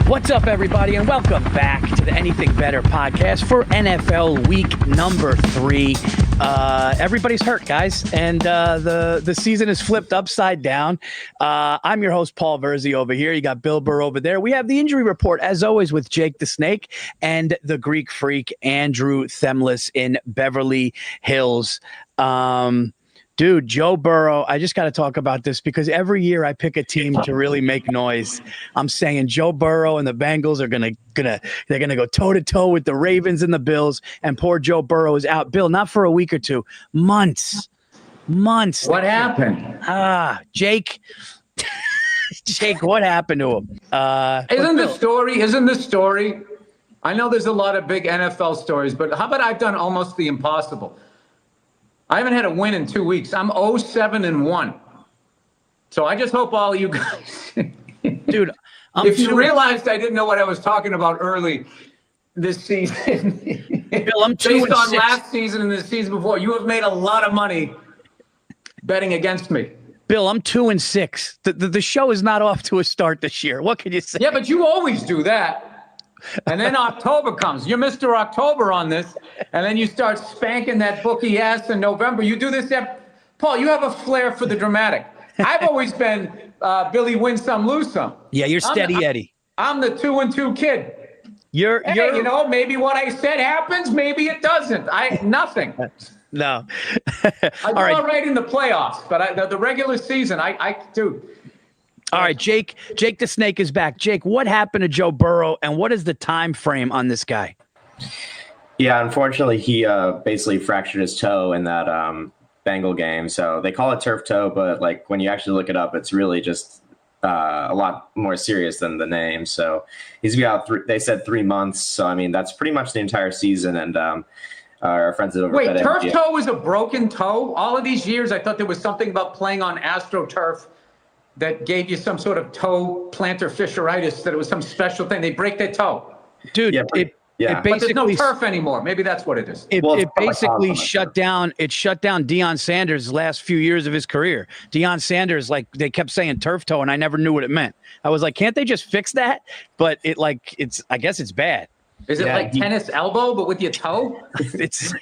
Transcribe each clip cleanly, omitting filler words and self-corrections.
What's up, everybody, and welcome back to the Anything Better podcast for NFL week number 3. Everybody's hurt, guys, and the season is flipped upside down. I'm your host, Paul Virzi, over here. You got Bill Burr over there. We have the injury report, as always, with Jake the Snake and the Greek Freak, Andrew Themlis in Beverly Hills. Dude, Joe Burrow, I just got to talk about this because every year I pick a team to really make noise. I'm saying Joe Burrow and the Bengals are they're gonna go toe to toe with the Ravens and the Bills, and poor Joe Burrow is out. Bill, not for a week or two, months. What happened? Jake, what happened to him? Isn't the story? I know there's a lot of big NFL stories, but how about I've done almost the impossible? I haven't had a win in 2 weeks. I'm 0-7-1. So I just hope all you guys, dude, if you realized I didn't know what I was talking about early this season, Bill, I'm 2-6. Based on last season and the season before, you have made a lot of money betting against me. Bill, I'm 2-6. The show is not off to a start this year. What can you say? Yeah, but you always do that. And then October comes. You're Mr. October on this. And then you start spanking that bookie ass in November. You do this. Paul, you have a flair for the dramatic. I've always been Billy win some, lose some. Yeah, you're steady Eddie. I'm the 2-2 kid. You're you know, maybe what I said happens, maybe it doesn't. Nothing. No. I do all right in the playoffs, but the regular season, dude. All right, Jake the Snake is back. Jake, what happened to Joe Burrow, and what is the time frame on this guy? Yeah, unfortunately, he basically fractured his toe in that Bengal game. So they call it turf toe, but like when you actually look it up, it's really just a lot more serious than the name. So he's gonna be out. They said 3 months. So I mean, that's pretty much the entire season. And our friends at over BetMGM. Turf toe is a broken toe. All of these years, I thought there was something about playing on AstroTurf that gave you some sort of toe plantar fasciitis, that it was some special thing. They break their toe. Dude, it but there's no turf anymore. Maybe that's what it is. It basically shut down Deion Sanders' last few years of his career. Deion Sanders, like, they kept saying turf toe, and I never knew what it meant. I was like, can't they just fix that? But I guess it's bad. Is it like tennis elbow, but with your toe? It's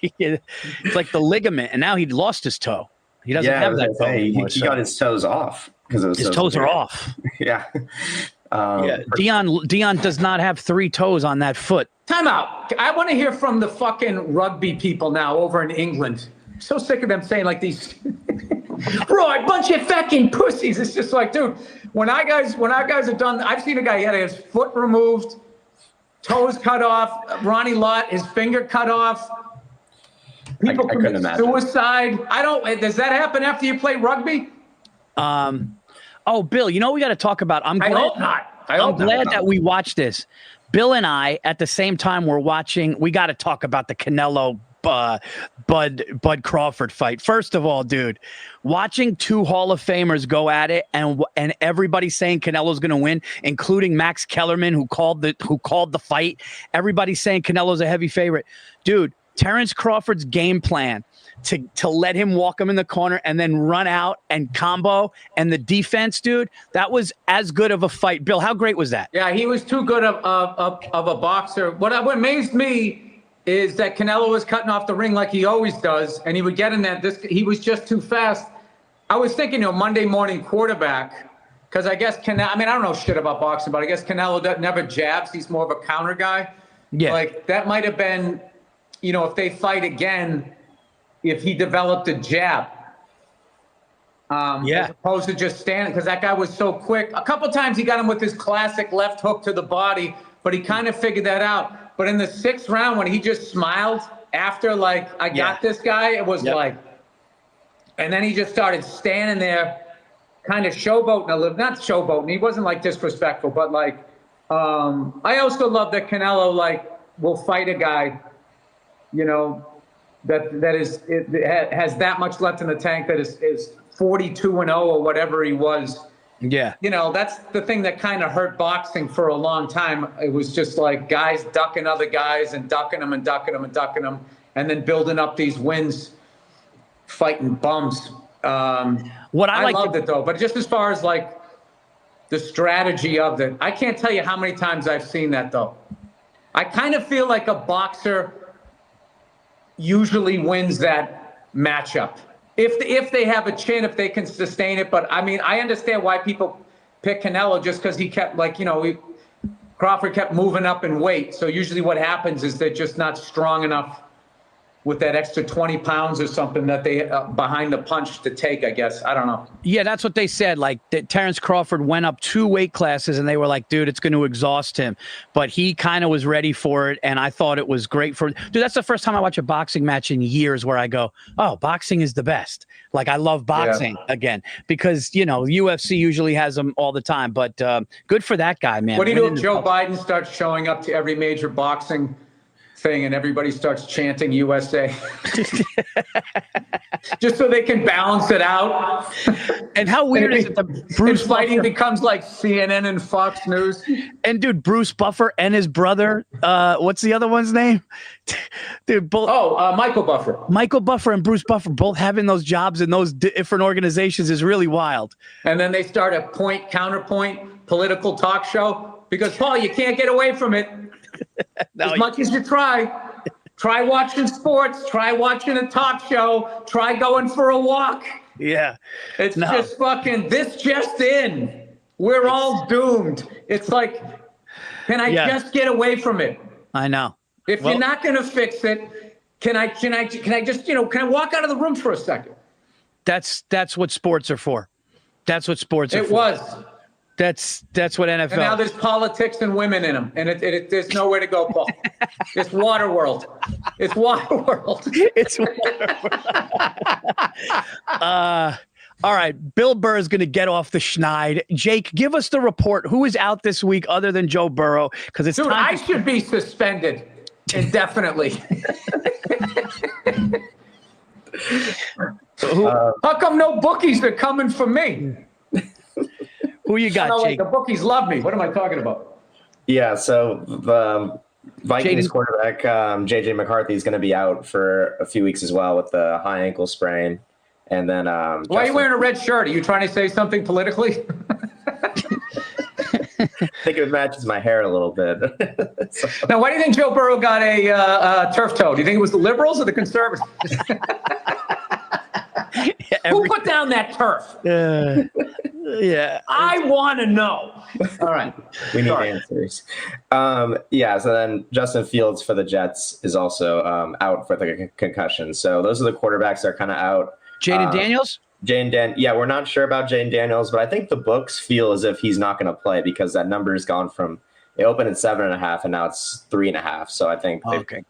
like the ligament, and now he lost his toe. He doesn't have that toe anymore. He got his toes off. His toes are off. Yeah. Deion does not have 3 toes on that foot. Time out. I want to hear from the fucking rugby people now over in England. I'm so sick of them saying like these, right, bunch of fucking pussies. It's just like, dude, when our guys are done, I've seen a guy, he had his foot removed, toes cut off, Ronnie Lott, his finger cut off. People commit suicide. Does that happen after you play rugby? Bill, you know what we got to talk about? I'm glad that we watched this. Bill and I, at the same time, we got to talk about the Canelo Bud Crawford fight. First of all, dude, watching 2 Hall of Famers go at it, and everybody saying Canelo's going to win, including Max Kellerman, who called the fight. Everybody saying Canelo's a heavy favorite. Dude, Terrence Crawford's game plan to let him walk him in the corner and then run out and combo, and the defense, dude, that was as good of a fight. Bill, how great was that? Yeah, he was too good of a boxer. What amazed me is that Canelo was cutting off the ring like he always does, and he would get in that. He was just too fast. I was thinking, Monday morning quarterback, because I guess Canelo. I mean, I don't know shit about boxing, but I guess Canelo never jabs. He's more of a counter guy. Yeah, like that might have been, if they fight again, if he developed a jab, as opposed to just standing, because that guy was so quick. A couple times he got him with his classic left hook to the body, but he kind of figured that out. But in the 6th round, when he just smiled after, like, I got this guy, it was like, and then he just started standing there, kind of showboating a little, not showboating, he wasn't like disrespectful, but like, I also love that Canelo, like, will fight a guy, that has that much left in the tank, that is 42-0 or whatever he was. Yeah. That's the thing that kind of hurt boxing for a long time. It was just like guys ducking other guys and ducking them and ducking them and ducking them, and then building up these wins, fighting bums. I loved it though. But just as far as like the strategy of it. I can't tell you how many times I've seen that, though. I kind of feel like a boxer usually wins that matchup. If they have a chin, if they can sustain it. But, I mean, I understand why people pick Canelo just because he kept, Crawford kept moving up in weight. So usually what happens is they're just not strong enough with that extra 20 pounds or something that they behind the punch to take, I guess. I don't know. Yeah, that's what they said. Like that Terrence Crawford went up 2 weight classes and they were like, dude, it's going to exhaust him. But he kind of was ready for it. And I thought it was great dude, that's the first time I watch a boxing match in years where I go, oh, boxing is the best. Like I love boxing again because, UFC usually has them all the time. But good for that guy, man. What do you do if Joe Biden starts showing up to every major boxing thing and everybody starts chanting USA just so they can balance it out? And how weird is it that Bruce fighting Buffer becomes like CNN and Fox News? And dude, Bruce Buffer and his brother, what's the other one's name? Dude, both. Michael Buffer. Michael Buffer and Bruce Buffer both having those jobs in those different organizations is really wild. And then they start a counterpoint political talk show because, Paul, you can't get away from it. As much as you try watching sports, try watching a talk show, try going for a walk. Yeah. It's just fucking this just in. We're all doomed. It's like, can I just get away from it? I know. If you're not going to fix it, can I just, can I walk out of the room for a second? That's what sports are for. That's what sports are for. It was. That's what NFL. And now there's politics and women in them, and there's nowhere to go, Paul. It's water world. It's water world. It's water world. All right, Bill Burr is going to get off the schneid. Jake, give us the report. Who is out this week other than Joe Burrow? Because it's I should be suspended indefinitely. How come no bookies are coming for me? Who you got, Jake? The bookies love me. What am I talking about? Yeah, so the Vikings quarterback, J.J. McCarthy, is going to be out for a few weeks as well with the high ankle sprain. And then why are you wearing a red shirt? Are you trying to say something politically? I think it matches my hair a little bit. Now, why do you think Joe Burrow got a turf toe? Do you think it was the liberals or the conservatives? Who put down that turf? Yeah. I want to know. All right. We need answers. So then Justin Fields for the Jets is also out for the concussion. So those are the quarterbacks that are kind of out. Jaden Daniels? We're not sure about Jaden Daniels, but I think the books feel as if he's not going to play because that number has gone from it opened at 7.5 and now it's 3.5. So I think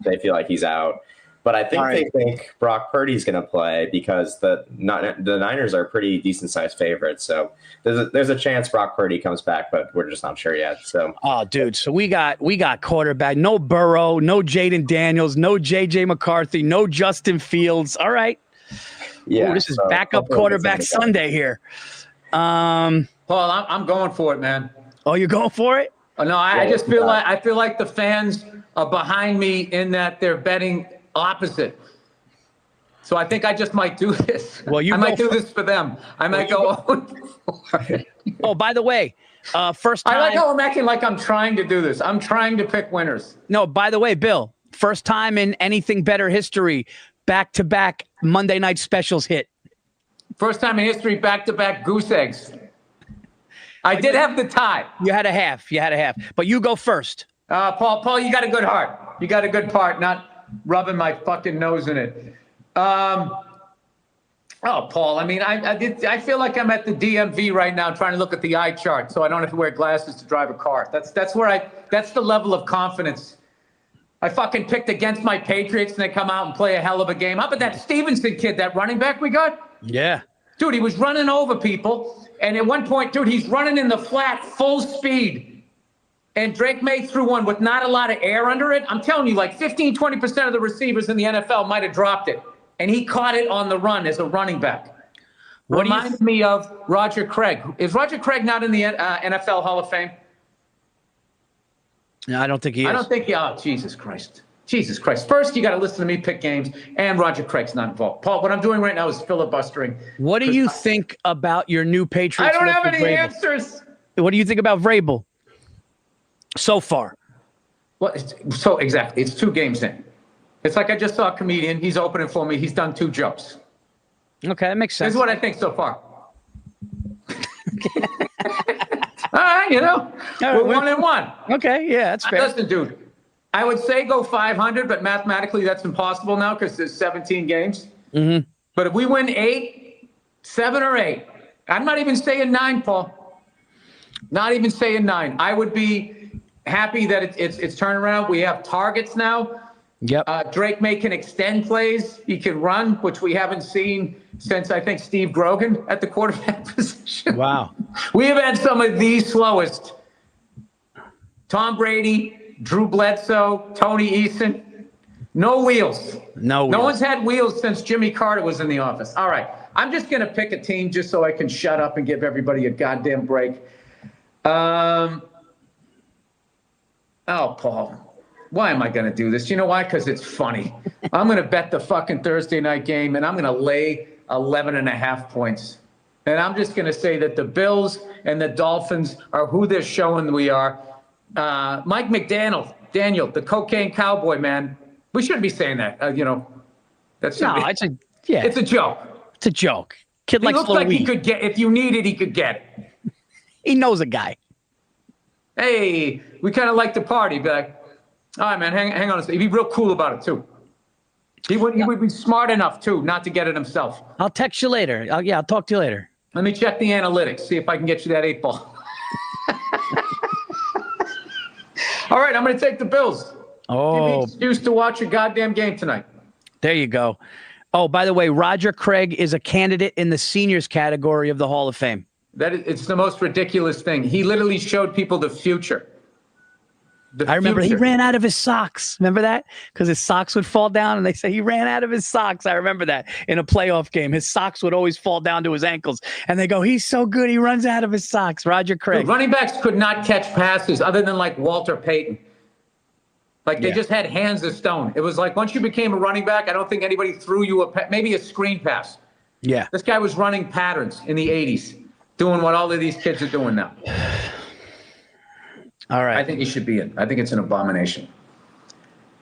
they feel like he's out. But I think they think Brock Purdy's going to play because the Niners are pretty decent sized favorites. So there's a chance Brock Purdy comes back, but we're just not sure yet. So dude, so we got quarterback, no Burrow, no Jaden Daniels, no JJ McCarthy, no Justin Fields. All right. Yeah, this is backup quarterback Sunday here. Paul, I'm going for it, man. Oh, you're going for it? Oh, no, I just feel like the fans are behind me in that they're betting opposite. So I think I just might do this. Well, I might do this for them. I might go. Oh, by the way, first time. I like how I'm acting like I'm trying to do this. I'm trying to pick winners. No, by the way, Bill, first time in anything better history, back-to-back Monday night specials hit. First time in history, back-to-back goose eggs. I did have the tie. You had a half, but you go first. Paul, you got a good heart. You got a good part, not rubbing my fucking nose in it. Paul, I mean, I feel like I'm at the DMV right now trying to look at the eye chart so I don't have to wear glasses to drive a car. That's the level of confidence. I fucking picked against my Patriots and they come out and play a hell of a game. How about that Stevenson kid, that running back we got? Yeah. Dude, he was running over people. And at one point, dude, he's running in the flat full speed. And Drake May threw one with not a lot of air under it. I'm telling you, like 15-20% of the receivers in the NFL might have dropped it. And he caught it on the run as a running back. Reminds me of Roger Craig. Is Roger Craig not in the NFL Hall of Fame? No, I don't think he is. I don't think Jesus Christ. Jesus Christ. First, you got to listen to me pick games, and Roger Craig's not involved. Paul, what I'm doing right now is filibustering. What do you think about your new Patriots? I don't have any answers. What do you think about Vrabel so far? Well, so exactly. It's 2 games in. It's like I just saw a comedian. He's opening for me. He's done 2 jokes. Okay, that makes sense. This is what I think so far. All right, we're 1-1. Okay, yeah, that's fair. Listen, dude, I would say go 500, but mathematically that's impossible now because there's 17 games. Mm-hmm. But if we win 7 or 8, I'm not even saying 9, Paul. Not even saying 9. I would be happy that it's turned around. We have targets now. Yep. Drake May can extend plays. He can run, which we haven't seen since, I think, Steve Grogan at the quarterback position. Wow. We have had some of the slowest. Tom Brady, Drew Bledsoe, Tony Eason. No wheels. No one's had wheels since Jimmy Carter was in the office. All right. I'm just going to pick a team just so I can shut up and give everybody a goddamn break. Oh, Paul. Why am I going to do this? You know why? Because it's funny. I'm going to bet the fucking Thursday night game, and I'm going to lay 11.5 points. And I'm just going to say that the Bills and the Dolphins are who they're showing we are. Mike McDaniel, the cocaine cowboy, man. We shouldn't be saying that. That's it's a joke. It's a joke. Kid He likes looks like weed. he could get, if you need it, he could get it. He knows a guy. Hey, we kind of like to party. Be like, all right, man, hang on a second. He'd be real cool about it, too. He would be smart enough, too, not to get it himself. I'll text you later. I'll talk to you later. Let me check the analytics, see if I can get you that 8 ball. All right, I'm going to take the Bills. Oh. Give me an excuse to watch a goddamn game tonight. There you go. Oh, by the way, Roger Craig is a candidate in the seniors category of the Hall of Fame. It's the most ridiculous thing. He literally showed people the future. I remember he ran out of his socks. Remember that? Because his socks would fall down, and they say he ran out of his socks. I remember that in a playoff game. His socks would always fall down to his ankles. And they go, he's so good, he runs out of his socks. Roger Craig. Dude, running backs could not catch passes other than like Walter Payton. Like they just had hands of stone. It was like once you became a running back, I don't think anybody threw you maybe a screen pass. Yeah. This guy was running patterns in the 80s, doing what all of these kids are doing now. All right. I think he should be in. I think it's an abomination.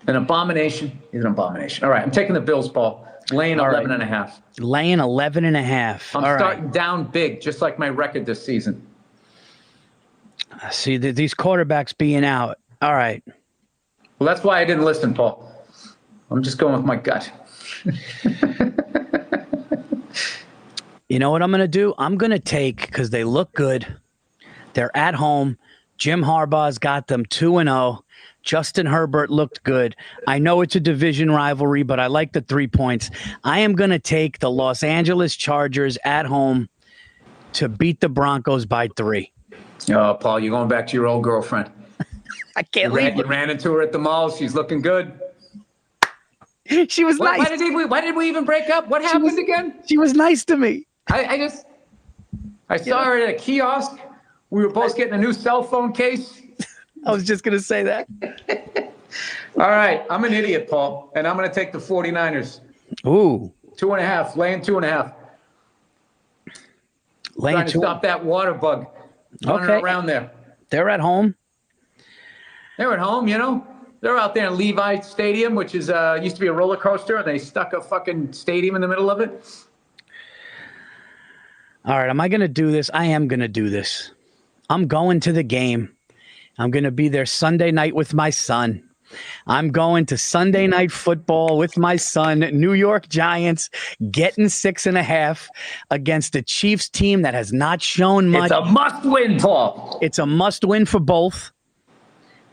An abomination is an abomination. All right, I'm taking the Bills, Paul. Laying 11.5. Laying 11.5. I'm starting down big, just like my record this season. See, these quarterbacks being out. All right. Well, that's why I didn't listen, Paul. I'm just going with my gut. You know what I'm going to do? I'm going to take, because they look good. They're at home. Jim Harbaugh's got them 2-0. Justin Herbert looked good. I know it's a division rivalry, but I like the 3 points. I am going to take the Los Angeles Chargers at home to beat the Broncos by 3. Oh, Paul, you're going back to your old girlfriend. I can't leave. You ran into her at the mall. She's looking good. She was nice. Why did we even break up? What happened again? She was nice to me. I saw her at a kiosk. We were both getting a new cell phone case. I was just going to say that. All right. I'm an idiot, Paul, and I'm going to take the 49ers. Ooh. 2.5. Laying 2.5. Trying to stop that water bug running around there. They're at home. They're at home, They're out there in Levi Stadium, which is used to be a roller coaster, and they stuck a fucking stadium in the middle of it. All right. Am I going to do this? I am going to do this. I'm going to the game. I'm going to be there Sunday night with my son. I'm going to Sunday Night Football with my son, New York Giants, getting 6.5 against a Chiefs team that has not shown much. It's a must-win, Paul. It's a must-win for both.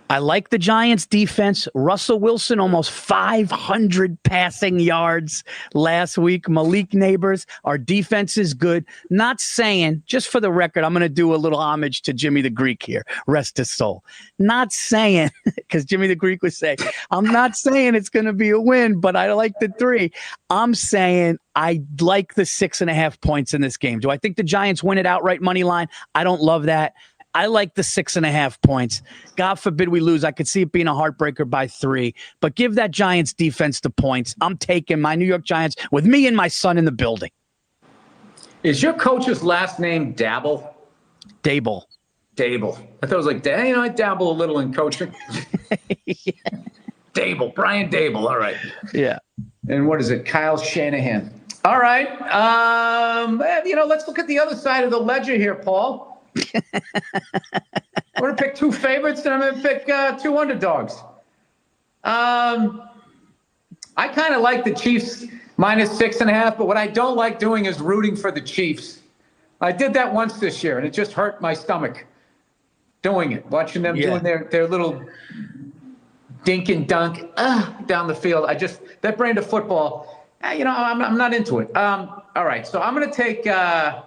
I like the Giants defense. Russell Wilson, almost 500 passing yards last week. Malik Neighbors, our defense is good. Not saying, just for the record, I'm going to do a little homage to Jimmy the Greek here. Rest his soul. Not saying, because Jimmy the Greek would say, I'm not saying it's going to be a win, but I like the 3. I'm saying I like the 6.5 points in this game. Do I think the Giants win it outright money line? I don't love that. I like the 6.5 points. God forbid we lose. I could see it being a heartbreaker by 3. But give that Giants defense the points. I'm taking my New York Giants with me and my son in the building. Is your coach's last name Dabble? Dable. Dable. I thought it was like, I dabble a little in coaching. Yeah. Dable, Brian Dable. All right. Yeah. And what is it? Kyle Shanahan. All right. Let's look at the other side of the ledger here, Paul. I'm going to pick two favorites, and I'm going to pick two underdogs. I kind of like the Chiefs -6.5, but what I don't like doing is rooting for the Chiefs. I did that once this year, and it just hurt my stomach doing it, watching them doing their little dink and dunk down the field. That brand of football, I'm not into it. All right, so I'm going to take oh,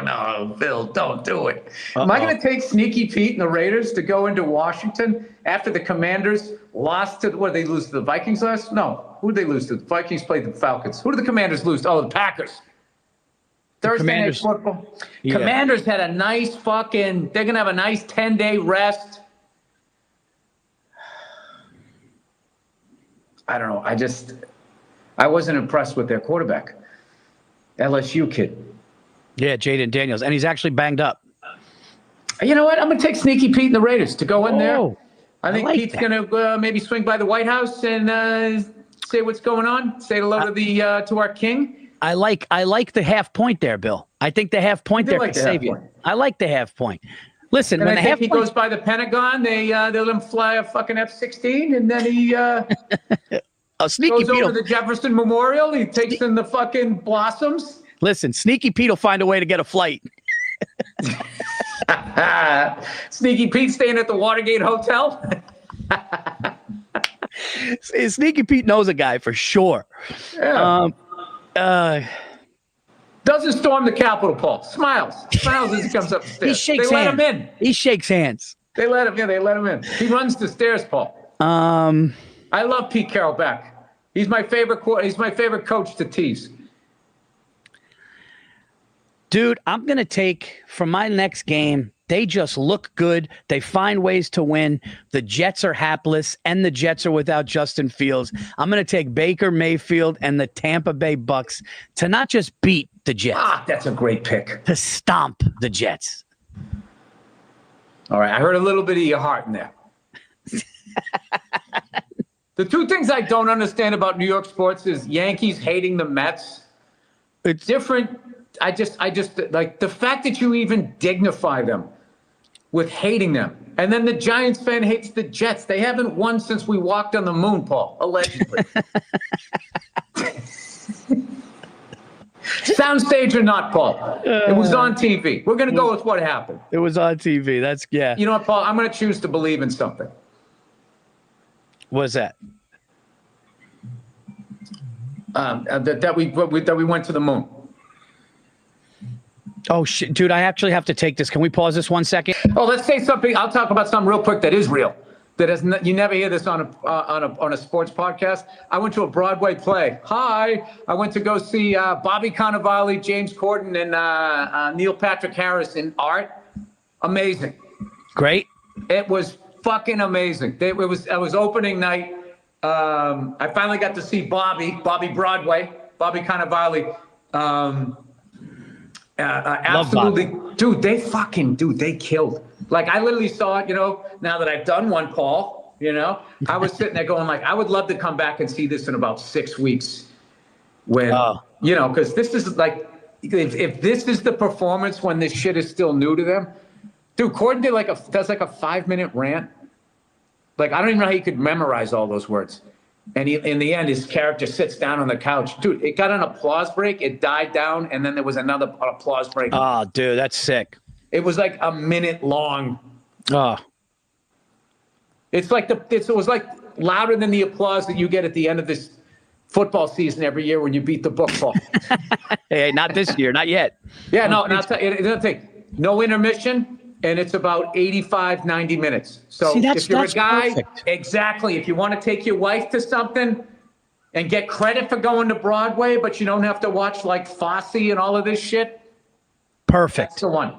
no, Bill, don't do it. Am I going to take Sneaky Pete and the Raiders to go into Washington after the Commanders lost to, what did they lose to the Vikings last? No, who did they lose to? The Vikings played the Falcons. Who did the Commanders lose to? Oh, the Packers. Thursday night football. Yeah. Commanders had a nice they're going to have a nice 10-day rest. I don't know. I wasn't impressed with their quarterback. LSU kid. Yeah, Jaden Daniels. And he's actually banged up. You know what? I'm going to take Sneaky Pete and the Raiders to go in there. I think like Pete's going to maybe swing by the White House and say what's going on. Say hello to our king. I like the half point there, Bill. I think the half point there could save you. I like the half point. Listen, and when I think he goes by the Pentagon, they let him fly a fucking F-16, and then he goes over to the Jefferson Memorial. He takes in the fucking blossoms. Listen, Sneaky Pete will find a way to get a flight. Sneaky Pete staying at the Watergate Hotel. Sneaky Pete knows a guy for sure. Yeah. Doesn't storm the Capitol, Paul. Smiles as he comes up the stairs. They let him in. He shakes hands. They let him in. They let him in. He runs the stairs, Paul. I love Pete Carroll back. He's my favorite. He's my favorite coach to tease. Dude, I'm going to take from my next game. They just look good. They find ways to win. The Jets are hapless, and the Jets are without Justin Fields. I'm going to take Baker Mayfield and the Tampa Bay Bucks to not just beat the Jets. That's a great pick. To stomp the Jets. All right, I heard a little bit of your heart in there. The two things I don't understand about New York sports is Yankees hating the Mets. It's different. I just like the fact that you even dignify them with hating them. And then the Giants fan hates the Jets. They haven't won since we walked on the moon, Paul, allegedly. Soundstage or not, Paul. It was on TV. We're going to go with what happened. It was on TV. That's, yeah. You know what, Paul? I'm going to choose to believe in something. What is that? That we went to the moon. Oh, shit. Dude, I actually have to take this. Can we pause this 1 second? Oh, let's say something. I'll talk about something real quick that is real. You never hear this on a sports podcast. I went to a Broadway play. I went to go see Bobby Cannavale, James Corden, and Neil Patrick Harris in art. Amazing. Great. It was fucking amazing. It was opening night. I finally got to see Bobby Broadway, Bobby Cannavale. Absolutely. Dude, they killed. Like, I literally saw it, now that I've done one, Paul, I was sitting there going like, I would love to come back and see this in about 6 weeks when, because this is like, if this is the performance when this shit is still new to them, dude, Corden does like a 5-minute rant. Like, I don't even know how he could memorize all those words. And in the end, his character sits down on the couch. Dude, it got an applause break. It died down, and then there was another applause break. Oh, dude, that's sick. It was like a minute long. Oh. It was like louder than the applause that you get at the end of this football season every year when you beat the book ball. Hey, not this year, not yet. Yeah, no, no intermission. And it's about 85, 90 minutes. So if you're a guy, perfect. Exactly. If you want to take your wife to something and get credit for going to Broadway, but you don't have to watch like Fosse and all of this shit. Perfect. That's the one.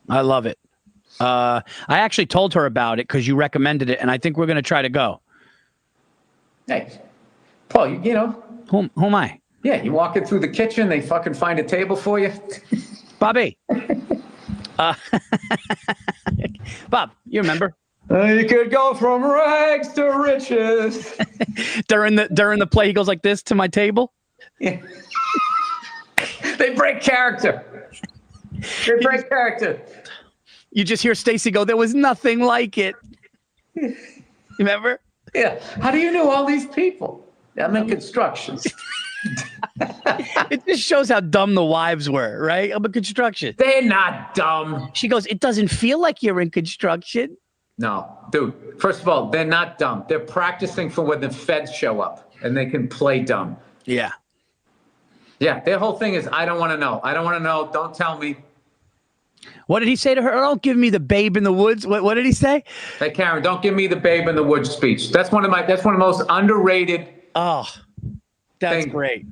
I love it. I actually told her about it because you recommended it, and I think we're going to try to go. Hey, Paul, Who am I? Yeah, you walk in through the kitchen, they fucking find a table for you. Bobby. Bob, you remember? You could go from rags to riches. during the play, he goes like this to my table. Yeah. They break character. They break character. You just hear Stacy go, "There was nothing like it." You remember? Yeah. How do you know all these people? I'm in construction. It just shows how dumb the wives were, right? I'm in construction. They're not dumb. She goes, "It doesn't feel like you're in construction." No, dude. First of all, they're not dumb. They're practicing for when the feds show up and they can play dumb. Yeah. Yeah, their whole thing is, I don't want to know. I don't want to know. Don't tell me. What did he say to her? "Don't give me the babe in the woods." What did he say? Hey, Karen, don't give me the babe in the woods speech. That's one of the most underrated. Oh, that's thing. great.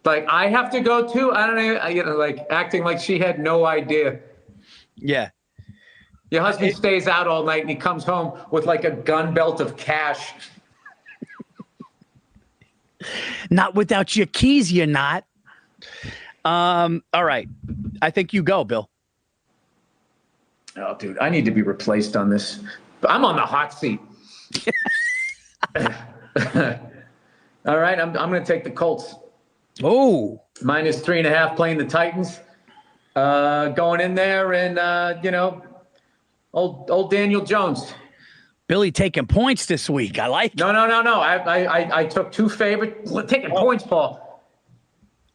Like, I have to go too. I don't know, like acting like she had no idea. Yeah. Your husband stays out all night and he comes home with like a gun belt of cash. Not without your keys, you're not. All right. I think you go, Bill. Oh, dude, I need to be replaced on this. I'm on the hot seat. All right, I'm going to take the Colts. Oh. Minus 3.5 playing the Titans. Going in there and, old Daniel Jones. Billy taking points this week. I like it. No. I took two favorites. Taking points, Paul.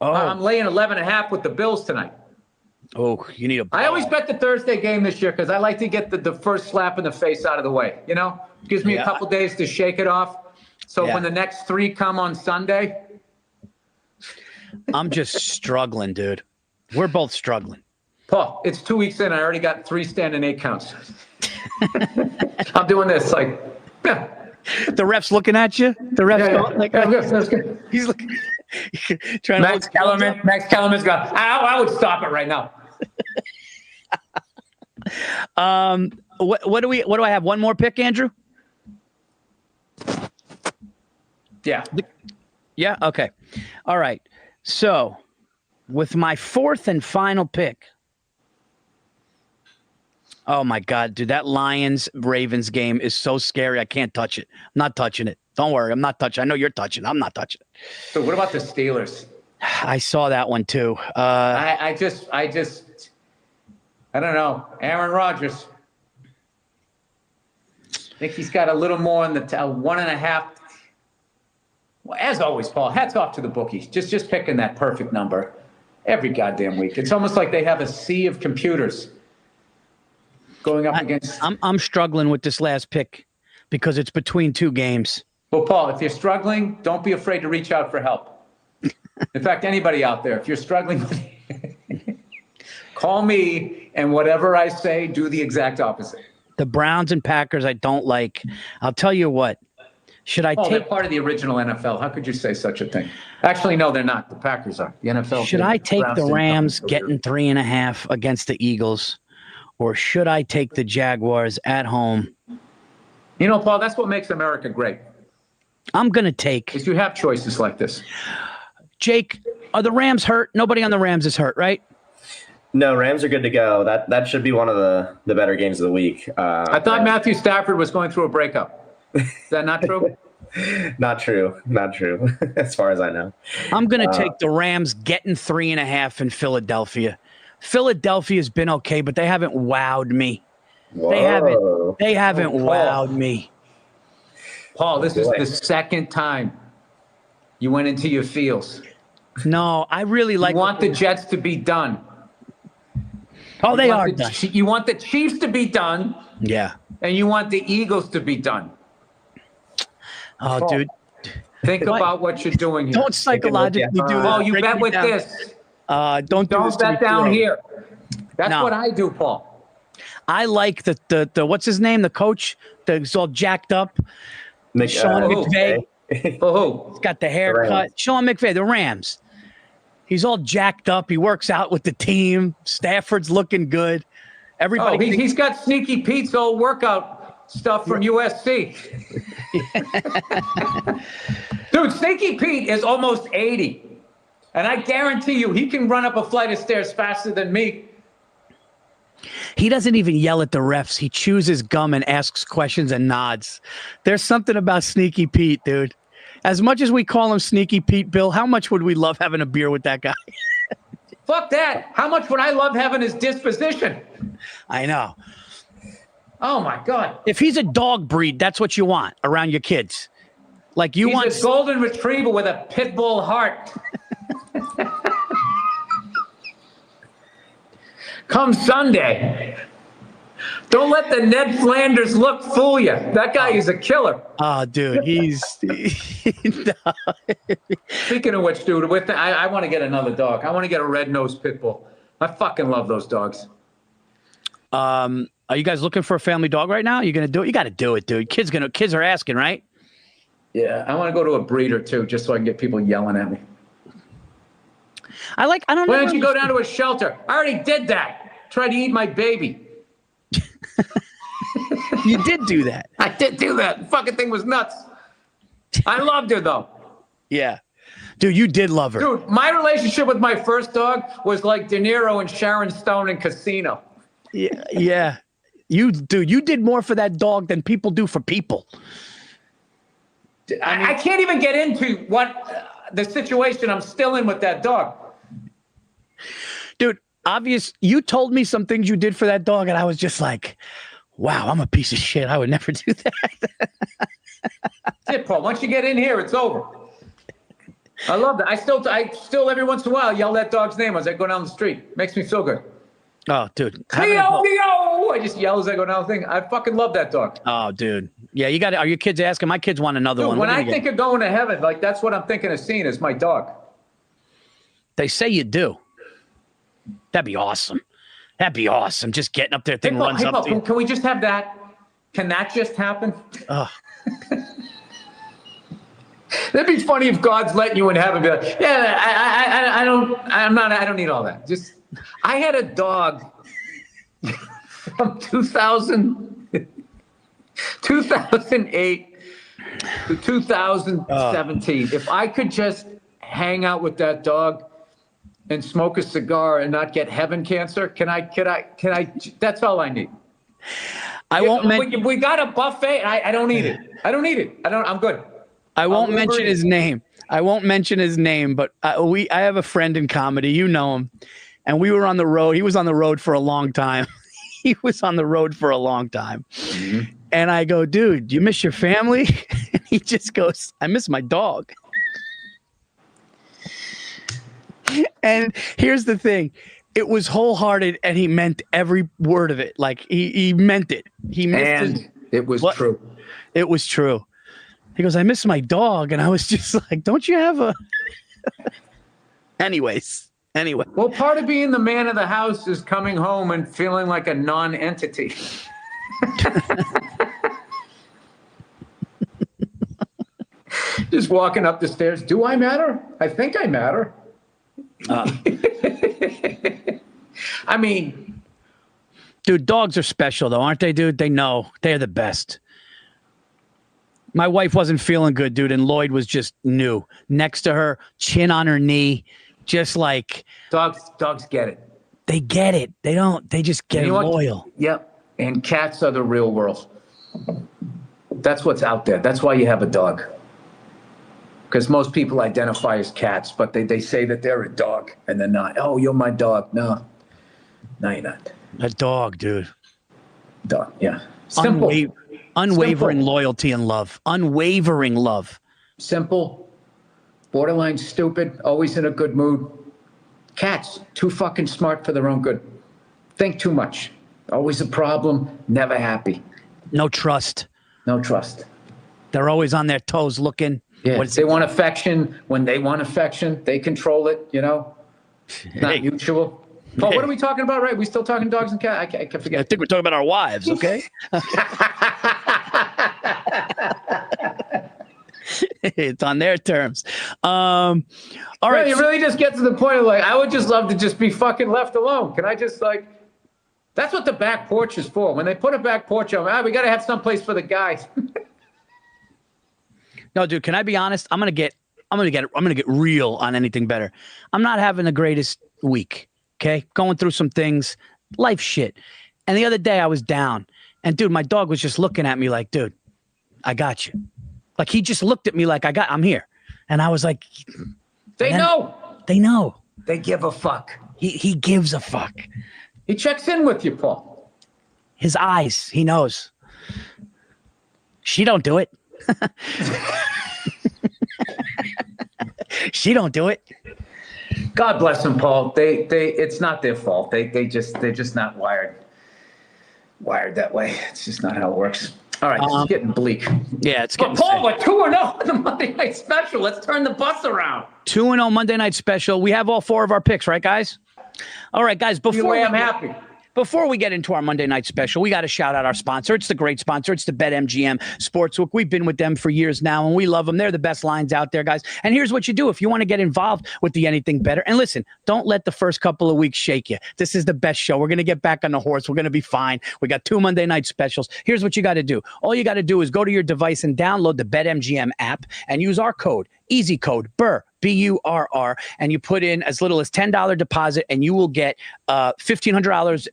Oh. I'm laying 11.5 with the Bills tonight. Oh, you need a ball. I always bet the Thursday game this year because I like to get the first slap in the face out of the way. Gives me a couple days to shake it off. So when the next 3 come on Sunday. I'm just struggling, dude. We're both struggling. Paul, it's 2 weeks in. I already got 3 standing 8 counts. I'm doing this like, yeah. The ref's looking at you. The ref's going like, that's good. He's looking. Trying Max Kellerman's got. I would stop it right now. What do I have? One more pick, Andrew? Yeah. Yeah. Okay. All right. So, with my 4th and final pick. Oh my God, dude, that Lions-Ravens game is so scary. I can't touch it. I'm not touching it. Don't worry, I'm not touching. I know you're touching. I'm not touching it. So what about the Steelers? I saw that one too. I don't know. Aaron Rodgers. I think he's got a little more in the 1.5. Well, as always, Paul, hats off to the bookies. Just picking that perfect number every goddamn week. It's almost like they have a sea of computers going up against. I'm struggling with this last pick because it's between 2 games. Well, Paul, if you're struggling, don't be afraid to reach out for help. In fact, anybody out there, if you're struggling, call me, and whatever I say, do the exact opposite. The Browns and Packers I don't like. I'll tell you what. Should I take? They're part of the original NFL. How could you say such a thing? Actually, no, they're not. The Packers are. The NFL. Should I take the Rams getting 3.5 against the Eagles, or should I take the Jaguars at home? Paul, that's what makes America great. I'm gonna take. Is you have choices like this. Jake, are the Rams hurt? Nobody on the Rams is hurt, right? No, Rams are good to go. That should be one of the better games of the week. I thought Matthew Stafford was going through a breakup. Is that not true? Not true. As far as I know. I'm going to take the Rams getting 3.5 in Philadelphia. Philadelphia's been okay, but they haven't wowed me. Whoa. They haven't wowed me. Paul, this is the second time you went into your feels. No, I really like. You want the Jets to be done. Oh, they are done. You want the Chiefs to be done. Yeah. And you want the Eagles to be done. Oh, Paul, dude. Think about what you're doing here. Don't psychologically do this. Oh, you bet with this. Don't bet down here. That's what I do, Paul. I like the what's his name? The coach that's all jacked up. Sean McVay. For who? He's got the haircut. Sean McVay, the Rams. He's all jacked up. He works out with the team. Stafford's looking good. Everybody. He's got Sneaky Pete's old workout stuff from USC. Dude, Sneaky Pete is almost 80. And I guarantee you he can run up a flight of stairs faster than me. He doesn't even yell at the refs. He chews his gum and asks questions and nods. There's something about Sneaky Pete, dude. As much as we call him Sneaky Pete, Bill, how much would we love having a beer with that guy? Fuck that. How much would I love having his disposition? I know. Oh, my God. If he's a dog breed, that's what you want around your kids. Like you want a golden retriever with a pit bull heart. Come Sunday. Don't let the Ned Flanders look fool you. That guy is a killer. Oh, dude, he's. Speaking of which, dude, I want to get another dog. I want to get a red-nosed pit bull. I fucking love those dogs. Are you guys looking for a family dog right now? You're gonna do it. You got to do it, dude. Kids are asking, right? Yeah, I want to go to a breeder too, just so I can get people yelling at me. I don't know. Why don't you go down to a shelter? I already did that. Tried to eat my baby. You did do that. I did do that. The fucking thing was nuts. I loved her though. Yeah. Dude, you did love her. Dude, my relationship with my first dog was like De Niro and Sharon Stone in Casino. Yeah. You did more for that dog than people do for people. I can't even get into what the situation I'm still in with that dog. Dude, you told me some things you did for that dog, and I was just like, wow, I'm a piece of shit. I would never do that. That's it, Paul. Once you get in here, it's over. I love that. I still every once in a while yell that dog's name as I go down the street. Makes me feel good. Oh, dude. Leo! I just yell as I go down the thing. I fucking love that dog. Oh, dude. Yeah, you got it. Are your kids asking? My kids want another one. When I think of going to heaven, like that's what I'm thinking of seeing is my dog. They say you do. That'd be awesome. Just getting up there, thing runs up to you. Can we just have that? Can that just happen? Oh. That'd be funny if God's letting you in heaven. Be like, yeah, I don't need all that. Just, I had a dog from 2008 to 2017. If I could just hang out with that dog and smoke a cigar and not get heaven cancer, can I, that's all I need. We got a buffet. I don't need it. I'm good. I won't mention his name. But I have a friend in comedy. You know him. And we were on the road. He was on the road for a long time. Mm-hmm. And I go, dude, you miss your family? And he just goes, I miss my dog. And here's the thing. It was wholehearted, and he meant every word of it. Like, he meant it. It was true. It was true. He goes, I miss my dog. And I was just like, don't you have a... Anyway. Well, part of being the man of the house is coming home and feeling like a non-entity. Just walking up the stairs. Do I matter? I think I matter. I mean... Dude, dogs are special, though, aren't they, dude? They know. They're the best. My wife wasn't feeling good, dude, and Lloyd was just new. Next to her, chin on her knee, just like... Dogs get it. They get it. They just get loyal. Yep. And cats are the real world. That's what's out there. That's why you have a dog. Because most people identify as cats, but they say that they're a dog, and they're not. Oh, you're my dog. No, you're not. A dog, dude. Dog, yeah. Simple. Unwavering loyalty and love. Unwavering love. Simple. Borderline stupid. Always in a good mood. Cats, too fucking smart for their own good. Think too much. Always a problem. Never happy. No trust. They're always on their toes looking. Yeah, they want affection. When they want affection, they control it, Not mutual. Oh, what are we talking about, right? We still talking dogs and cats? I can forget. I think we're talking about our wives, okay? It's on their terms. All right. You really just get to the point of I would just love to just be fucking left alone. Can I just that's what the back porch is for. When they put a back porch on, we got to have someplace for the guys. No, dude, can I be honest? I'm gonna get real on anything better. I'm not having the greatest week. Okay, going through some things, life shit, And the other day I was down, and dude, my dog was just looking at me like, dude, I got you. Like he just looked at me like I'm here. And I was like, They know. They know. They give a fuck. He gives a fuck. He checks in with you, Paul. His eyes, he knows. She don't do it. She don't do it. God bless them, Paul. They it's not their fault. They're just not wired that way. It's just not how it works. All right, this is getting bleak. Yeah, it's getting But Paul, sick. we're 2-0 in the Monday Night Special. Let's turn the bus around. 2-0 Monday Night Special. We have all 4 of our picks, right, guys? All right, guys. I'm happy. Before we get into our Monday Night Special, we got to shout out our sponsor. It's the great sponsor. It's the BetMGM Sportsbook. We've been with them for years now, and we love them. They're the best lines out there, guys. And here's what you do if you want to get involved with the Anything Better. And listen, don't let the first couple of weeks shake you. This is the best show. We're going to get back on the horse. We're going to be fine. We got 2 Monday Night Specials. Here's what you got to do. All you got to do is go to your device and download the BetMGM app and use our code, easy code, Burr, BURR, and you put in as little as $10 deposit, and you will get $1,500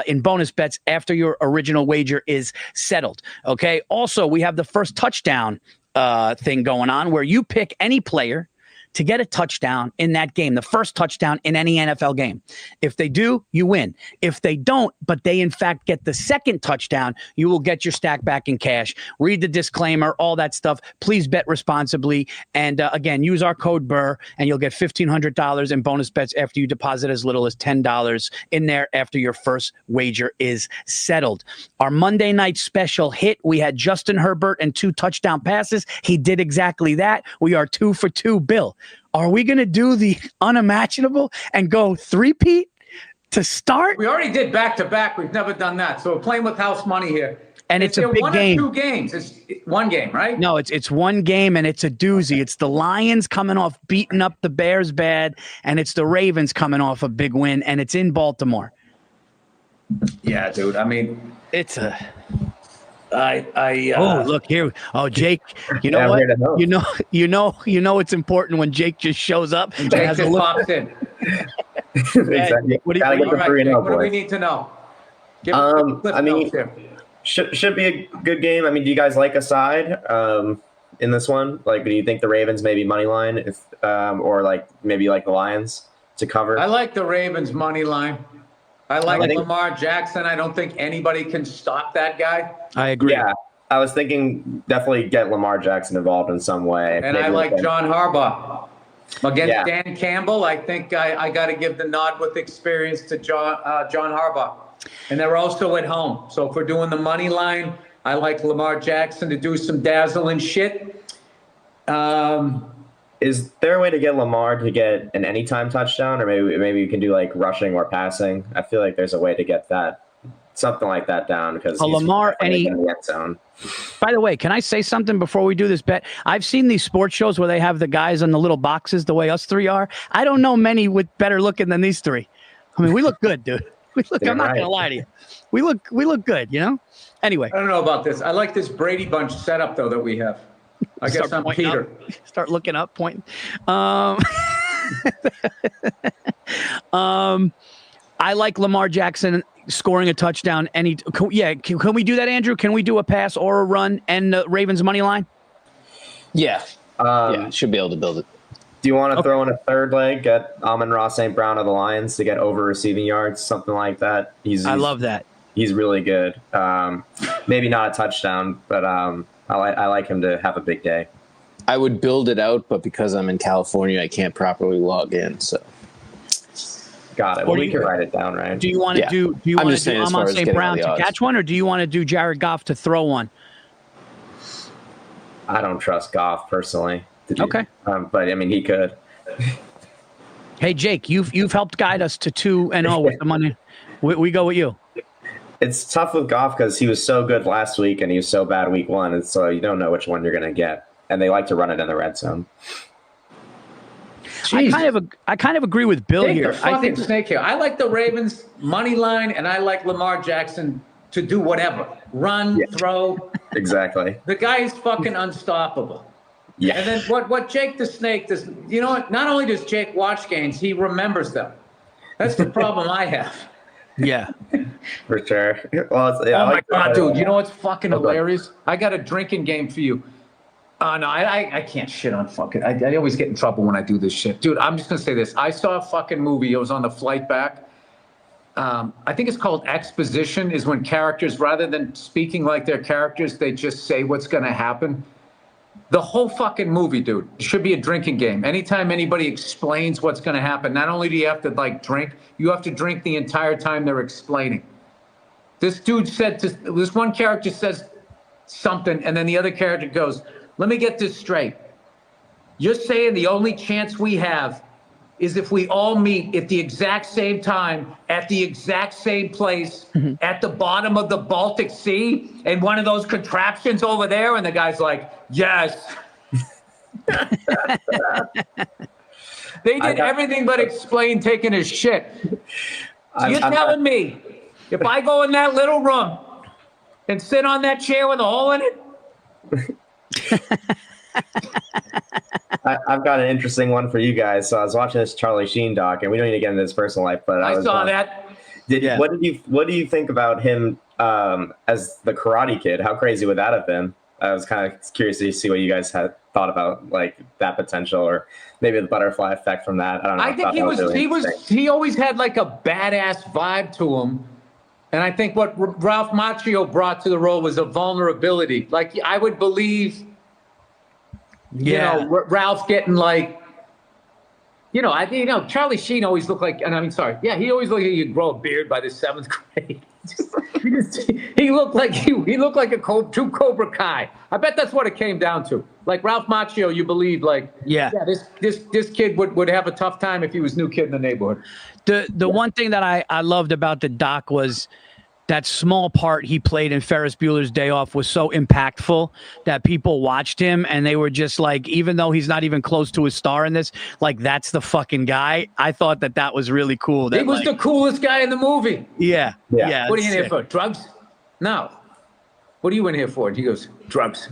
in bonus bets after your original wager is settled. Okay. Also, we have the first touchdown thing going on where you pick any player to get a touchdown in that game, the first touchdown in any NFL game. If they do, you win. If they don't, but they in fact get the second touchdown, you will get your stack back in cash. Read the disclaimer, all that stuff. Please bet responsibly. And again, use our code Burr, and you'll get $1,500 in bonus bets after you deposit as little as $10 in there after your first wager is settled. Our Monday Night Special hit. We had Justin Herbert and 2 touchdown passes. He did exactly that. We are 2 for 2. Bill, are we going to do the unimaginable and go 3-peat to start? We already did back-to-back. We've never done that. So we're playing with house money here. And it's a big one game. Or 2 games. It's 1 game, right? No, it's 1 game, and it's a doozy. It's the Lions coming off beating up the Bears bad, and it's the Ravens coming off a big win, and it's in Baltimore. Yeah, dude. I mean, It's a... oh, look here. Oh, Jake, you know what? You know it's important when Jake just shows up and Jake has a just look. pops in. Exactly. What do you- Gotta get the All right, 3-0, Jake, what do we boys. need to know? Give us the I mean, notes here. should be a good game. I mean, do you guys like a side in this one? Like, do you think the Ravens maybe money line, if or like maybe like the Lions to cover? I like the Ravens money line. I like I think- Lamar Jackson. I don't think anybody can stop that guy. I agree. Yeah, I was thinking definitely get Lamar Jackson involved in some way. And Maybe I like with- John Harbaugh. Against Yeah. Dan Campbell, I think I got to give the nod with experience to John Harbaugh. And they're also at home. So if we're doing the money line, I like Lamar Jackson to do some dazzling shit. Is there a way to get Lamar to get an anytime touchdown, or maybe you can do like rushing or passing? I feel like there's a way to get that something like that down because he's Lamar definitely in the end zone. By the way, can I say something before we do this bet? I've seen these sports shows where they have the guys in the little boxes the way us 3 are. I don't know many with better looking than these 3. I mean, we look good, dude. You're I'm not right. gonna lie to you. We look good, you know? Anyway. I don't know about this. I like this Brady Bunch setup, though, that we have. I guess I'm pointing Peter. up. Start looking up, pointing. I like Lamar Jackson scoring a touchdown. Can we do that, Andrew? Can we do a pass or a run and the Ravens money line? Yeah. Should be able to build it. Do you want to throw in a third leg, get Amon-Ra St. Brown of the Lions to get over receiving yards, something like that? I love that. He's really good. Maybe not a touchdown, but I like him to have a big day. I would build it out, but because I'm in California, I can't properly log in. So Got it. Well, we can write it down, right? Do you want to Yeah. do you I'm want just to do saying as far Amon as St. getting all Brown the to odds. catch one, or do you want to do Jared Goff to throw one? I don't trust Goff personally. Okay. But I mean, he could. Hey Jake, you've helped guide us to 2-0 with the money. We go with you. It's tough with Goff because he was so good last week and he was so bad week 1, and so you don't know which one you're going to get. And they like to run it in the red zone. I kind of agree with Bill Take here. the fucking snake here. I like the Ravens money line, and I like Lamar Jackson to do whatever. Run, throw. Exactly. The guy is fucking unstoppable. Yeah. And then what Jake the Snake does, you know what? Not only does Jake watch games, he remembers them. That's the problem I have. Yeah. For sure. Well, Oh my God, dude! You know what's fucking hilarious? I got a drinking game for you. No, I can't shit on fucking. I always get in trouble when I do this shit, dude. I'm just gonna say this. I saw a fucking movie. It was on the flight back. I think it's called exposition. Is when characters, rather than speaking like their characters, they just say what's gonna happen. The whole fucking movie, dude, should be a drinking game. Anytime anybody explains what's gonna happen, not only do you have to like drink, you have to drink the entire time they're explaining. This dude said this one character says something, and then the other character goes, "Let me get this straight. You're saying the only chance we have is if we all meet at the exact same time, at the exact same place, at the bottom of the Baltic Sea, and one of those contraptions over there?" And the guy's like, "Yes." They did everything but explain taking his shit. So you're telling me, if I go in that little room and sit on that chair with a hole in it? I've got an interesting one for you guys. So I was watching this Charlie Sheen doc, and we don't need to get into his personal life, but I saw that. What do you think about him as the Karate Kid? How crazy would that have been? I was kind of curious to see what you guys had thought about, like that potential, or maybe the butterfly effect from that. I don't know. I think he always had like a badass vibe to him. And I think what Ralph Macchio brought to the role was a vulnerability. Like, I would believe, you know, Ralph getting like, Charlie Sheen always looked like, he always looked like he'd grow a beard by the 7th grade. he looked like true Cobra Kai. I bet that's what it came down to. Like Ralph Macchio, you believe, like, this kid would have a tough time if he was new kid in the neighborhood. The one thing that I loved about the doc was that small part he played in Ferris Bueller's Day Off was so impactful that people watched him and they were just like, even though he's not even close to a star in this, like, that's the fucking guy. I thought that was really cool. He was the coolest guy in the movie. Yeah. What are you in here for? Drugs? No. What are you in here for? And he goes, drugs.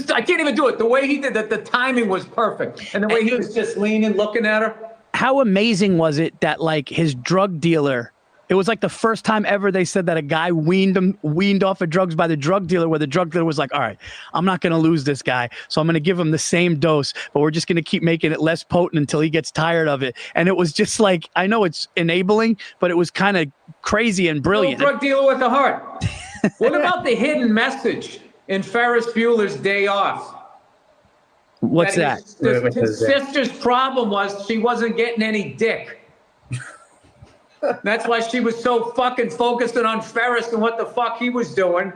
I can't even do it. The way he did that, the timing was perfect. And the way he was just leaning, looking at her. How amazing was it that, like, his drug dealer, it was like the first time ever they said that a guy weaned off of drugs by the drug dealer, where the drug dealer was like, all right, I'm not going to lose this guy, so I'm going to give him the same dose, but we're just going to keep making it less potent until he gets tired of it. And it was just like, I know it's enabling, but it was kind of crazy and brilliant. Drug dealer with a heart. What about the hidden message in Ferris Bueller's Day Off? What's that? His sister's problem was she wasn't getting any dick. That's why she was so fucking focused on Ferris and what the fuck he was doing.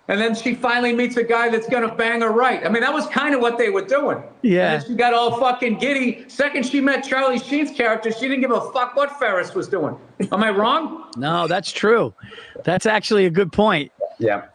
And then she finally meets a guy that's going to bang her right. I mean, that was kind of what they were doing. Yeah. And then she got all fucking giddy. Second she met Charlie Sheen's character, she didn't give a fuck what Ferris was doing. Am I wrong? No, that's true. That's actually a good point. Yeah.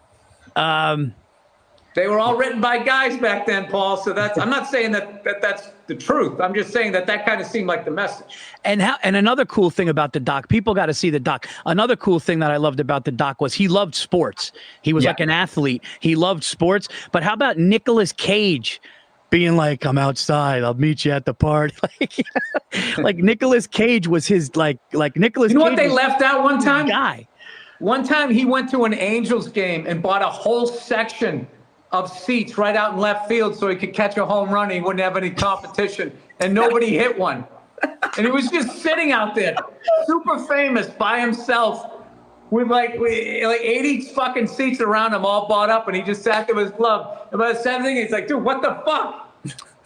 They were all written by guys back then, Paul. So I'm not saying that's the truth. I'm just saying that kind of seemed like the message. And another cool thing about the doc, people got to see the doc. Another cool thing that I loved about the doc was he loved sports. He was like an athlete. He loved sports. But how about Nicolas Cage being like, I'm outside, I'll meet you at the party? Like Nicolas Cage was his like Nicolas Cage. You know what they left out one time? Guy. One time he went to an Angels game and bought a whole section of seats right out in left field so he could catch a home run. He wouldn't have any competition, and nobody hit one. And he was just sitting out there, super famous by himself, with like 80 fucking seats around him, all bought up, and he just sat there with his glove. And by the same thing, he's like, dude, what the fuck?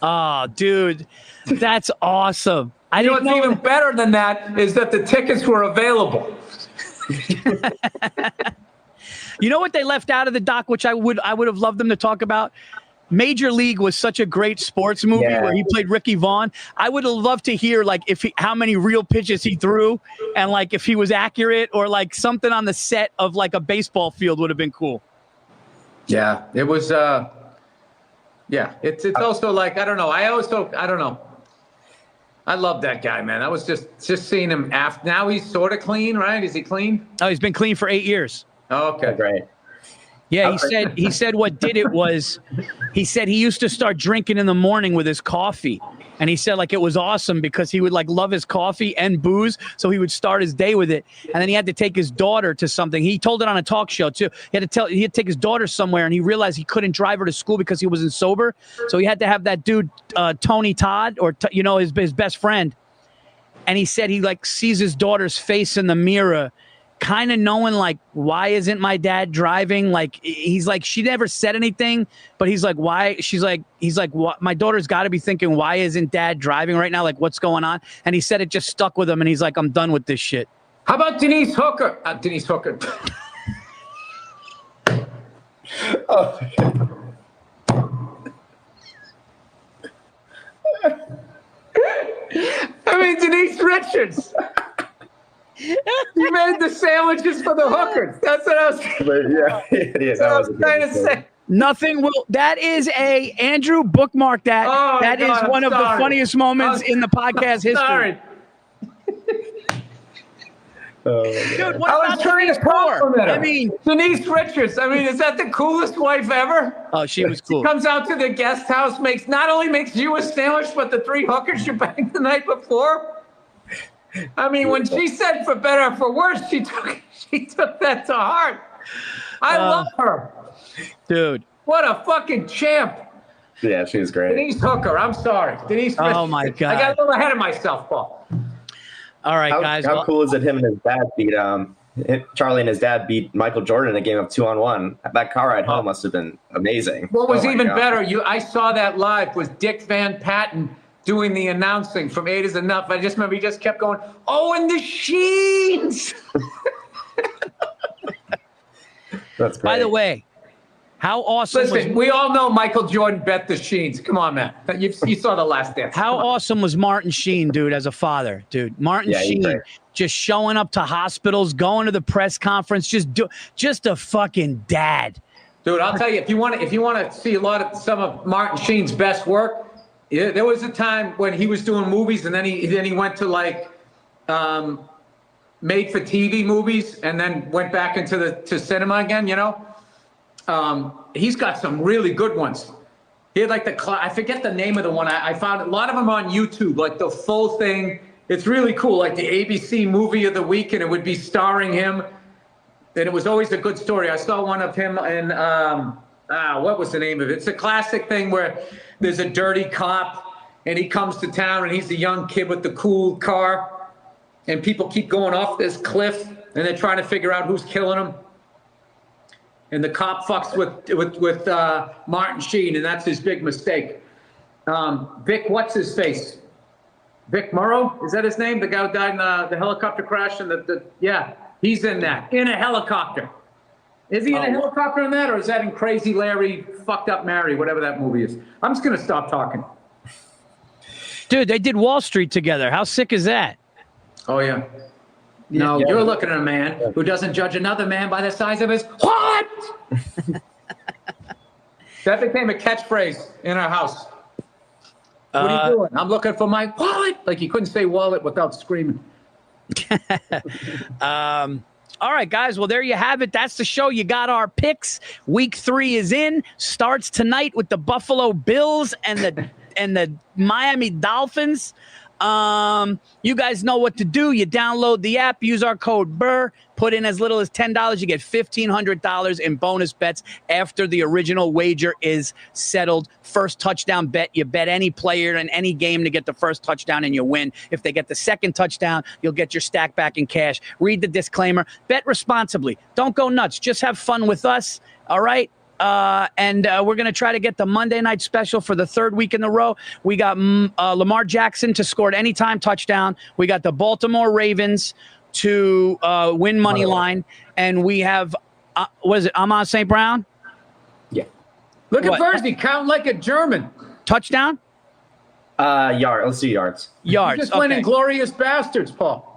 Oh, dude, that's awesome. You know what's even better than that is that the tickets were available. You know what they left out of the doc, which I would have loved them to talk about? Major League was such a great sports movie where he played Ricky Vaughn. I would have loved to hear like how many real pitches he threw, and like if he was accurate, or like something on the set of like a baseball field would have been cool. Yeah, it was. It's also like I don't know. I don't know. I love that guy, man. I was just seeing him after. Now he's sort of clean, right? Is he clean? Oh, he's been clean for 8 years. Oh, okay, great. Yeah, he said what did it was, he said he used to start drinking in the morning with his coffee, And he said like it was awesome because he would like love his coffee and booze, so he would start his day with it. And then he had to take his daughter to something. He told it on a talk show too. He had to take his daughter somewhere, and he realized he couldn't drive her to school because he wasn't sober. So he had to have that dude Tony Todd, or his best friend. And he said he like sees his daughter's face in the mirror, kind of knowing like, why isn't my dad driving? Like, he's like, she never said anything, but he's like, why? He's like, what? My daughter's got to be thinking, why isn't dad driving right now? Like, what's going on? And he said it just stuck with him, and he's like, I'm done with this shit. How about Denise Hooker? Denise Hooker. Oh. I mean, Denise Richards. You made the sandwiches for the hookers. That's what I was. That was trying to say. Nothing will. That is Andrew, bookmark that. Oh, that God, is one of the funniest moments in the podcast history. Sorry. Dude, what I about was trying to Denise Burr? compliment her. I mean, Denise Richards. I mean, is that the coolest wife ever? oh, she was cool. Comes out to the guest house, not only makes you a sandwich, but the 3 hookers you banged the night before. I mean, when she said for better or for worse, she took that to heart. I love her. Dude. What a fucking champ. Yeah, she was great. Denise Hooker. I'm sorry. Denise Richards. Oh, my God. I got a little ahead of myself, Paul. All right, guys. How cool is it him and his dad beat Charlie and his dad beat Michael Jordan in a game of 2-on-1. That car ride home must have been amazing. What was even God. better, I saw that live, was Dick Van Patten doing the announcing from 8 is Enough. I just remember he just kept going, oh, and the Sheens. That's great. By the way, how awesome Listen, we all know Michael Jordan bet the Sheens. Come on, man. You saw The Last Dance. How awesome was Martin Sheen, dude, as a father, dude? Martin Sheen just showing up to hospitals, going to the press conference, just a fucking dad. Dude, I'll tell you, if you want to see some of Martin Sheen's best work, there was a time when he was doing movies, and then he went to like made for TV movies, and then went back into cinema again. He's got some really good ones. He had like I forget the name of the one. I found a lot of them on YouTube, like the full thing. It's really cool, like the ABC movie of the week, and it would be starring him. And it was always a good story. I saw one of him in, what was the name of it? It's a classic thing where there's a dirty cop, and he comes to town, and he's the young kid with the cool car, and people keep going off this cliff, and they're trying to figure out who's killing him. And the cop fucks with Martin Sheen, and that's his big mistake. Vic, what's his face? Vic Morrow, is that his name? The guy who died in the helicopter crash, and yeah, he's in that, in a helicopter. Is he in a helicopter in that, or is that in Crazy Larry, Fucked Up Mary, whatever that movie is? I'm just gonna stop talking. Dude, they did Wall Street together. How sick is that? Oh yeah. No, you're looking at a man who doesn't judge another man by the size of his wallet. That became a catchphrase in our house. What are you doing? I'm looking for my wallet. Like he couldn't say wallet without screaming. All right, guys. Well, there you have it. That's the show. You got our picks. Week 3 is in. Starts tonight with the Buffalo Bills and the Miami Dolphins. You guys know what to do. You download the app, use our code Burr, put in as little as $10. You get $1,500 in bonus bets after the original wager is settled. First touchdown bet, you bet any player in any game to get the first touchdown and you win. If they get the second touchdown, you'll get your stack back in cash. Read the disclaimer. Bet responsibly. Don't go nuts. Just have fun with us. All right? And we're going to try to get the Monday night special for the 3rd week in a row. We got Lamar Jackson to score at any time touchdown. We got the Baltimore Ravens to win money line. And we have, what is it, Amon St. Brown? Yeah. Look at Virzi, counting like a German. Touchdown? Let's do yards. Yards. You just went Inglorious Bastards, Paul.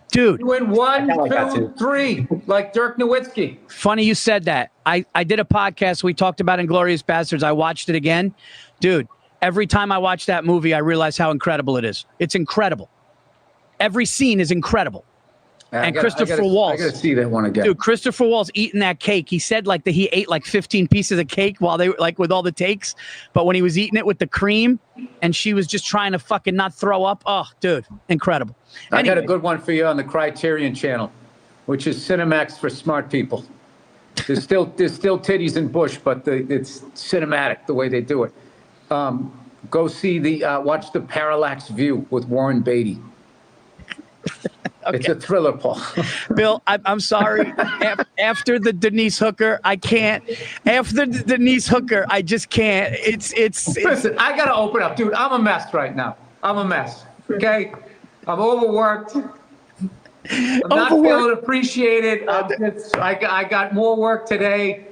Dude. You went 1, like 2, 3, like Dirk Nowitzki. Funny you said that. I did a podcast. We talked about Inglourious Bastards. I watched it again. Dude, every time I watch that movie, I realize how incredible it is. It's incredible. Every scene is incredible. And Christopher Waltz. I gotta see that one again. Dude, Christopher Waltz eating that cake. He said like that he ate like 15 pieces of cake while they were like with all the takes. But when he was eating it with the cream and she was just trying to fucking not throw up. Oh, dude, incredible. I Anyway, got a good one for you on the Criterion channel, which is Cinemax for smart people. There's still titties in Bush, but it's cinematic the way they do it. Go see watch the Parallax View with Warren Beatty. Okay. It's a thriller, Paul. Bill, I'm sorry. After the Denise Hooker, I can't. After the Denise Hooker, I just can't. It's Listen, I got to open up. Dude, I'm a mess right now. I'm a mess, okay? I'm overworked. I'm not feeling appreciated. I got more work today.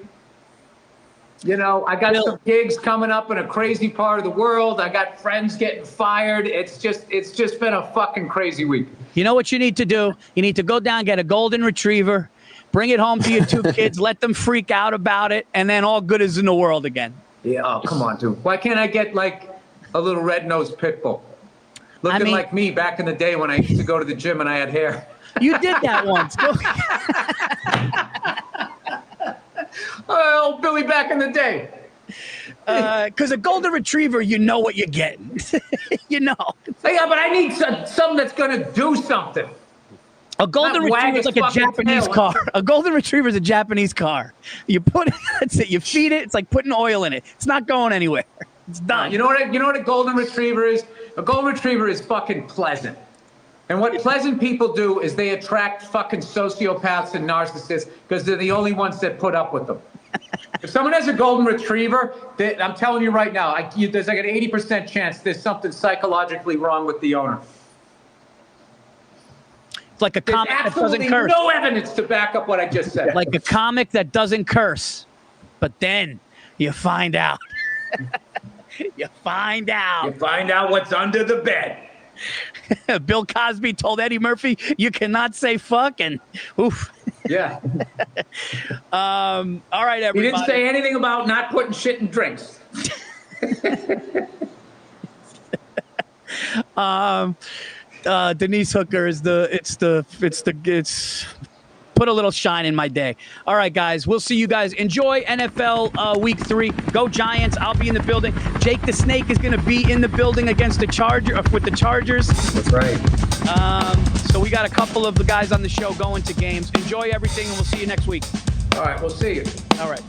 You know, I got some gigs coming up in a crazy part of the world. I got friends getting fired. It's just been a fucking crazy week. You know what you need to do? You need to go down, get a golden retriever, bring it home to your 2 kids, let them freak out about it, and then all good is in the world again. Yeah, oh, come on, dude. Why can't I get like a little red-nosed pit bull? Looking like me back in the day when I used to go to the gym and I had hair. You did that once. Oh, Billy back in the day. Because a golden retriever, you know what you're getting. You know. Yeah, but I need something that's going to do something. A golden retriever is like a Japanese car. A golden retriever is a Japanese car. You put it, that's it. You feed it. It's like putting oil in it. It's not going anywhere. It's done. You know what a golden retriever is? A golden retriever is fucking pleasant. And what pleasant people do is they attract fucking sociopaths and narcissists because they're the only ones that put up with them. If someone has a golden retriever, I'm telling you right now, there's like an 80% chance there's something psychologically wrong with the owner. It's like a comic that doesn't curse. No evidence to back up what I just said. Like a comic that doesn't curse. But then you find out. You find out. You find out what's under the bed. Bill Cosby told Eddie Murphy, you cannot say fuck, and oof. Yeah. All right, everybody. He didn't say anything about not putting shit in drinks. Denise Hooker is it's put a little shine in my day. All right, guys, we'll see you guys. Enjoy NFL Week 3. Go Giants. I'll be in the building. Jake the Snake is going to be in the building against the with the Chargers. That's right. So we got a couple of the guys on the show going to games. Enjoy everything, and we'll see you next week. All right, we'll see you. All right.